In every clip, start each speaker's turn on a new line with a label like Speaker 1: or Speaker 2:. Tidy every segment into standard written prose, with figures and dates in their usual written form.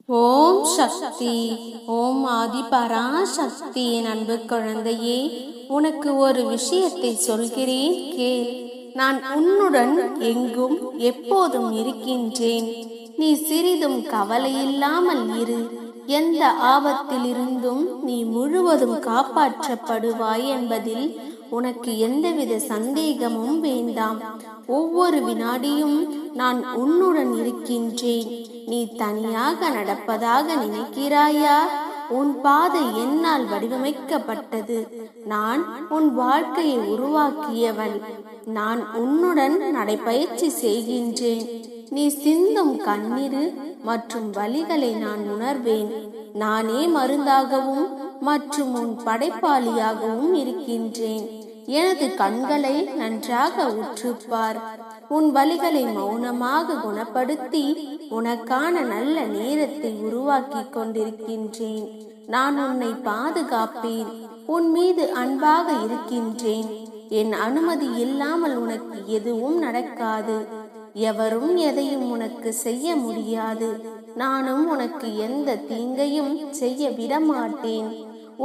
Speaker 1: ஓம் சக்தி. ஓம் ஆதி பராசக்தி. என் அன்பு குழந்தையே, உனக்கு ஒரு விஷயத்தை சொல்கிறேன் கேள். நான் உன்னுடன் எங்கும் எப்போதும் இருக்கின்றேன். நீ சிறிதும் கவலையில்லாமல் இரு. எந்த ஆபத்திலிருந்தும் நீ முழுவதும் காப்பாற்றப்படுவாய் என்பதில் உனக்கு எந்தவித சந்தேகமும் வேண்டாம். ஒவ்வொரு வினாடியும் நான் உன்னுடன் இருக்கின்றேன். நீ தனியாக நடப்பதாக நினைக்கிறாயா? உன் பாதை என்னால் வடிவமைக்கப்பட்டது. நான் உன் வாழ்க்கையை உருவாக்கியவன். நான் உன்னுடன் நடைபயிற்சி செய்கின்றேன். நீ சிந்தும் கண்ணீர் மற்றும் வலிகளை நான் உணர்வேன். நானே மருந்தாகவும் மற்றும் உன் படைப்பாளியாகவும் இருக்கின்றேன். எனது கண்களை நன்றாக உற்றுப்பார். உன் வலிகளை மௌனமாக குணப்படுத்தி உனக்கான நல்ல நேரத்தை உருவாக்கி கொண்டிருக்கின்றேன். நான் உன்னை பாதுகாப்பேன். உன் மீது அன்பாக இருக்கின்றேன். என் அனுமதி இல்லாமல் உனக்கு எதுவும் நடக்காது. எவரும் எதையும் உனக்கு செய்ய முடியாது. நானும் உனக்கு எந்த தீங்கையும் செய்ய விடமாட்டேன்.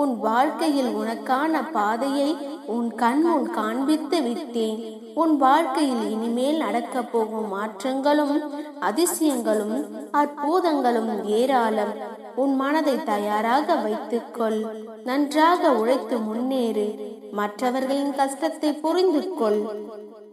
Speaker 1: உன் வாழ்க்கையில் உனக்கான பாதையை உன் கண் முன் காண்பித்து விட்டேன். உன் வாழ்க்கையில் இனிமேல் நடக்கப் போகும் மாற்றங்களும் அதிசயங்களும் அற்புதங்களும் ஏராளம். உன் மனதை தயாராக வைத்துக்கொள். நன்றாக உழைத்து முன்னேறு. மற்றவர்களின் கஷ்டத்தை புரிந்து கொள்.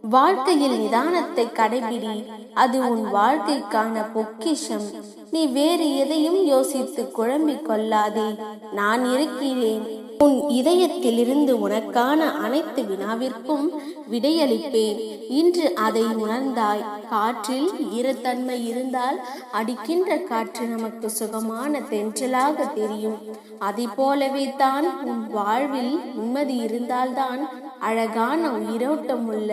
Speaker 1: வாழ்க்கையில் நிதானத்தை கடைபிடி. அது உன் வாழ்க்கைக்கான பொக்கிஷம். நீ வேறு எதையும் யோசித்து குழம்பிக் கொள்ளாதே. நான் இருக்கிறேன். உன் இதயத்திலிருந்து உனக்கான அனைத்து வினாவிற்கும் விடையளிப்பேன். இன்று அதை உணர்ந்தாய். காற்றில் ஈரத்தன்மை இருந்தால் அடிக்கின்ற காற்று நமக்கு சுகமான தென்றலாக தெரியும். அதை போலவே தான் உன் வாழ்வில் நிம்மதி இருந்தால்தான் அழகான உயிரோட்டம் உள்ள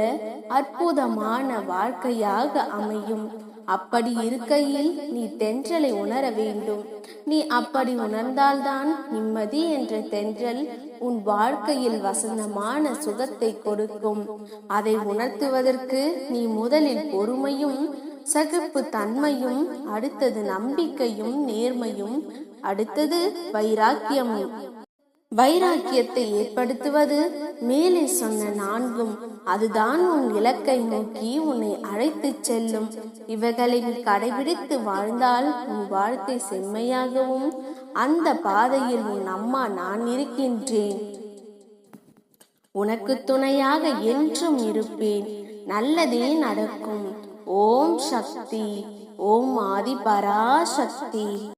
Speaker 1: அற்புதமான வாழ்க்கையாக அமையும். அப்படி இருக்கையில் நீ தென்றலை உணர வேண்டும். நீ அப்படி உணர்ந்தால்தான் நிம்மதி என்ற தென்றல் உன் வாழ்க்கையில் வசந்தமான சுகத்தை கொடுக்கும். அதை உணர்த்துவதற்கு நீ முதலில் பொறுமையும் சகிப்பு தன்மையும், அடுத்தது நம்பிக்கையும் நேர்மையும், அடுத்தது வைராக்கியமும். வைராக்கியத்தை ஏற்படுத்துவது மேலே சொன்ன நான்கும். அதுதான் உன் இலக்கை நோக்கி உன்னை அழைத்து செல்லும். இவைகளை நீ கடைபிடித்து வாழ்ந்தால் உன் வாழ்க்கை செம்மையாகவும், அந்த பாதையில் உன் அம்மா நான் இருக்கின்றேன். உனக்கு துணையாக என்றும் இருப்பேன். நல்லதே நடக்கும். ஓம் சக்தி. ஓம் ஆதி பராசக்தி.